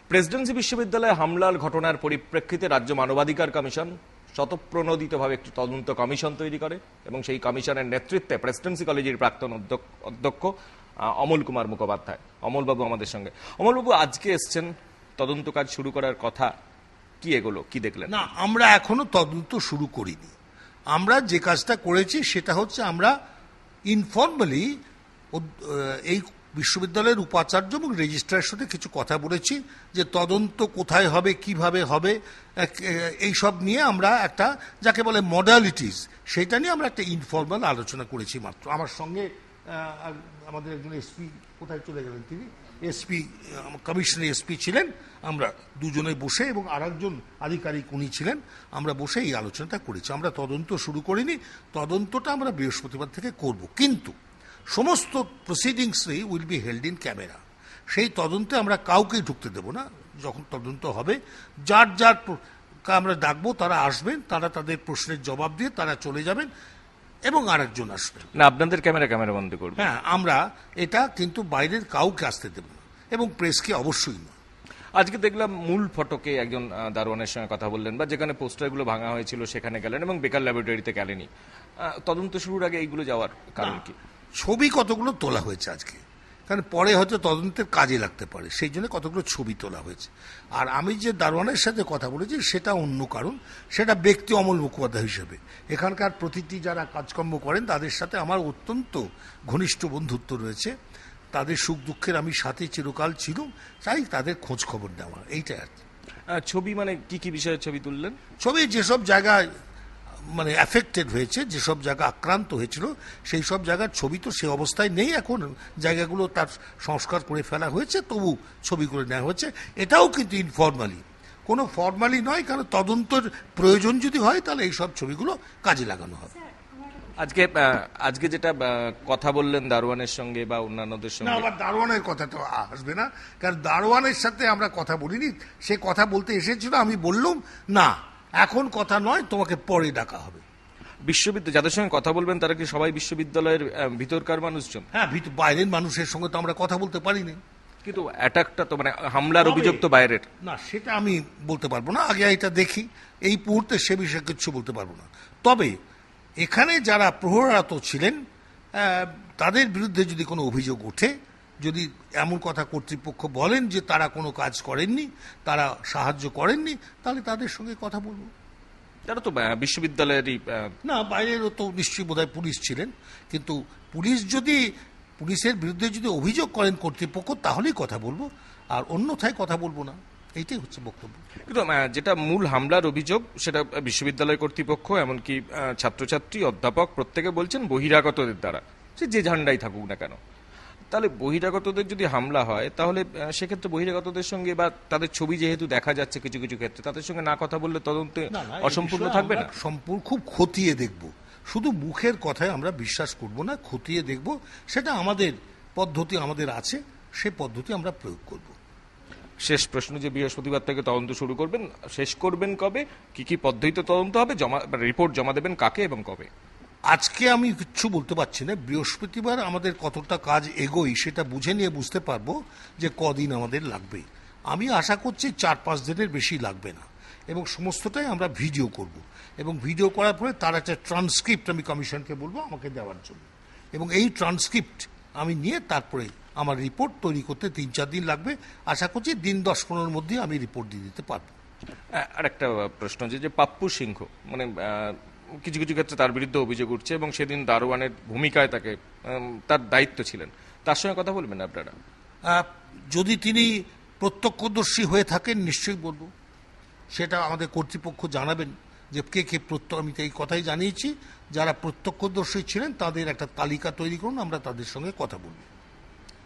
Presidency বিশ্ববিদ্যালয়ে হামলার ঘটনার পরিপ্রেক্ষিতে রাজ্য মানবাধিকার কমিশন স্বতঃপ্রণোদিতভাবে একটি তদন্ত কমিশন তৈরি করে এবং সেই কমিশনের নেতৃত্বে প্রেসিডেন্সি কলেজের প্রাক্তন অধ্যক্ষ অমল কুমার মুখোপাধ্যায়। অমলবাবু আমাদের সঙ্গে। অমলবাবু, আজকে এসছেন, তদন্ত কাজ শুরু করার কথা, কি এগুলো, কি দেখলেন? না, আমরা এখনো তদন্ত শুরু করিনি। আমরা যে কাজটা করেছি সেটা হচ্ছে আমরা ইনফর্মালি এই বিশ্ববিদ্যালয়ের উপাচার্য এবং রেজিস্ট্রারের সাথে কিছু কথা বলেছি যে তদন্ত কোথায় হবে, কিভাবে হবে, এইসব নিয়ে আমরা একটা যাকে বলে মডালিটিস, সেটা নিয়ে আমরা একটা ইনফর্মাল আলোচনা করেছি মাত্র। আমার সঙ্গে আমাদের একজন এসপি, কোথায় চলে গেলেন তিনি, এসপি, কমিশনের এসপি ছিলেন, আমরা দুজনে বসে, এবং আরেকজন আধিকারিক উনি ছিলেন, আমরা বসে এই আলোচনাটা করেছি। আমরা তদন্ত শুরু করিনি, তদন্তটা আমরা বৃহস্পতিবার থেকে করব, কিন্তু সমস্ত প্রসিডিংসই will be held in camera. সেই তদন্তে আমরা কাউকেই ঢুকতে দেব না। যখন তদন্ত হবে যার যার আমরা ডাকবো তারা আসবেন, তারা তাদের প্রশ্নের জবাব দিয়ে তারা চলে যাবেন এবং আরেকজন আসবেন। না, আপনাদের ক্যামেরা বন্ধ করবে? হ্যাঁ, আমরা এটা কিন্তু বাইরের কাউকে আসতে দেব না, এবং প্রেসকে অবশ্যই না। আজকে দেখলাম মূল ফটকে একজন দারোয়ানের সঙ্গে কথা বললেন, বা যেখানে পোস্টারগুলো ভাঙা হয়েছিল সেখানে গেলেন এবং বেকার ল্যাবরেটরিতে গেলেনি। তদন্ত শুরুর আগে এইগুলো যাওয়ার কারণ কি? ছবি কতগুলো তোলা হয়েছে আজকে, কারণ পরে হয়তো তদন্তের কাজে লাগতে পারে, সেই জন্য কতগুলো ছবি তোলা হয়েছে। আর আমি যে দারোয়ানের সাথে কথা বলেছি সেটা অন্য কারণ, সেটা ব্যক্তি অমল মুখোপাধ্যায় হিসেবে। এখানকার প্রতিটি যারা কাজকর্ম করেন তাদের সাথে আমার অত্যন্ত ঘনিষ্ঠ বন্ধুত্ব রয়েছে, তাদের সুখ দুঃখের আমি সাথে চিরকাল ছিল, চাই তাদের খোঁজ খবর নেওয়া, এইটাই আর কি। ছবি মানে কি কি বিষয়ে ছবি তুললেন? ছবি যেসব জায়গায় মানে অ্যাফেক্টেড হয়েছে, যেসব জায়গা আক্রান্ত হয়েছিল, সেই সব জায়গার ছবি তো সে অবস্থায় নেই এখন, জায়গাগুলো তার সংস্কার করে ফেলা হয়েছে, তবু ছবি করে নেওয়া হচ্ছে। এটাও কিন্তু ইনফর্মালি, কোনো ফর্মালি নয়, কারণ তদন্তের প্রয়োজন যদি হয় তাহলে এইসব ছবিগুলো কাজে লাগানো হবে। আজকে যেটা কথা বললেন দারোয়ানের সঙ্গে বা অন্যান্যদের সঙ্গে, না, আবার দারোয়ানের কথাটা আসবে না, কারণ দারোয়ানের সাথে আমরা কথা বলিনি। সে কথা বলতে এসেছিল, আমি বললাম না এখন কথা নয়, তোমাকে পরে ডাকা হবে। বিশ্ববিদ্যালয় যাদের সঙ্গে কথা বলবেন তারা কি সবাই বিশ্ববিদ্যালয়ের ভিতরকার মানুষজন? হ্যাঁ, বাইরের মানুষের সঙ্গে তো আমরা কথা বলতে পারিনি। কিন্তু অ্যাটাকটা তো মানে হামলার অভিযোগ তো বাইরের। না, সেটা আমি বলতে পারবো না, আগে এটা দেখি, এই মুহূর্তে সে বিষয়ে কিছু বলতে পারবো না। তবে এখানে যারা প্রহরারত ছিলেন তাদের বিরুদ্ধে যদি কোনো অভিযোগ ওঠে, যদি এমন কথা কর্তৃপক্ষ বলেন যে তারা কোনো কাজ করেননি, তারা সাহায্য করেননি, তাহলে তাদের সঙ্গে কথা বলবো। তারা তো বিশ্ববিদ্যালয়েরই না, বাইরেরও তো নিশ্চয়ই বোধহয় পুলিশ ছিলেন, কিন্তু পুলিশের বিরুদ্ধে যদি অভিযোগ করেন কর্তৃপক্ষ তাহলেই কথা বলবো, আর অন্যথায় কথা বলবো না, এইটাই হচ্ছে বক্তব্য। কিন্তু যেটা মূল হামলার অভিযোগ সেটা বিশ্ববিদ্যালয় কর্তৃপক্ষ, এমনকি ছাত্রছাত্রী, অধ্যাপক প্রত্যেকে বলছেন বহিরাগতদের দ্বারা, সে যে ঝান্ডাই থাকুক না কেন। তাহলে বহিরাগতদের যদি হামলা হয় তাহলে সেক্ষেত্রে বহিরাগতদের সঙ্গে বা তাদের ছবি যেহেতু দেখা যাচ্ছে কিছু কিছু ক্ষেত্রে, তাদের সঙ্গে না কথা বললে তদন্তে অসম্পূর্ণ থাকবে না। খুব খতিয়ে দেখব, শুধু মুখের কথায় আমরা বিশ্বাস করব না, খতিয়ে দেখব। সেটা আমাদের পদ্ধতি, আমাদের আছে, সে পদ্ধতি আমরা প্রয়োগ করব। শেষ প্রশ্ন, যে বৃহস্পতিবার থেকে তদন্ত শুরু করবেন, শেষ করবেন কবে, কি কি পদ্ধতিতে তদন্ত হবে, রিপোর্ট জমা দেবেন কাকে এবং কবে? আজকে আমি কিচ্ছু বলতে পারছি না। বৃহস্পতিবার আমাদের কতটা কাজ এগোই সেটা বুঝে নিয়ে বুঝতে পারবো যে কদিন আমাদের লাগবে। আমি আশা করছি 4-5 দিনের বেশি লাগবে না, এবং সমস্তটাই আমরা ভিডিও করব, এবং ভিডিও করার পরে তার একটা ট্রান্সক্রিপ্ট আমি কমিশনকে বলবো আমাকে দেওয়ার জন্য, এবং এই ট্রান্সক্রিপ্ট আমি নিয়ে তারপরে আমার রিপোর্ট তৈরি করতে 3-4 দিন লাগবে। আশা করছি দিন 10-15-র মধ্যে আমি রিপোর্ট দিয়ে দিতে পারবো। আর একটা প্রশ্ন, যে পাপ্পু সিংহ, মানে কিছু কিছু ক্ষেত্রে তার বিরুদ্ধে অভিযোগ উঠছে এবং সেদিন দারোয়ানের ভূমিকায় তাকে, তার দায়িত্ব ছিলেন, তার সঙ্গে কথা বলবেন আপনারা? যদি তিনি প্রত্যক্ষদর্শী হয়ে থাকেন নিশ্চয়ই বলবো, সেটা আমাদের কর্তৃপক্ষ জানাবেন যে কে কে আমি তো এই কথাই জানিয়েছি, যারা প্রত্যক্ষদর্শী ছিলেন তাদের একটা তালিকা তৈরি করুন, আমরা তাদের সঙ্গে কথা বলব।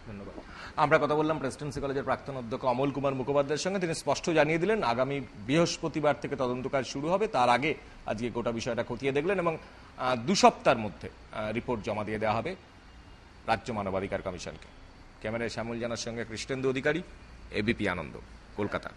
ধন্যবাদ। আমরা কথা বললাম প্রেসিডেন্সি কলেজের প্রাক্তন অধ্যক্ষ অমল কুমার মুখোপাধ্যায়ের সঙ্গে। তিনি স্পষ্ট জানিয়ে দিলেন আগামী বৃহস্পতিবার থেকে তদন্ত কাজ শুরু হবে, তার আগে আজকে গোটা বিষয়টা খতিয়ে দেখলেন এবং 2 সপ্তাহের মধ্যে রিপোর্ট জমা দিয়ে দেওয়া হবে রাজ্য মানবাধিকার কমিশনকে। ক্যামেরায় শ্যামল জানার সঙ্গে কৃষ্ণেন্দু অধিকারী, এবিপি আনন্দ, কলকাতা।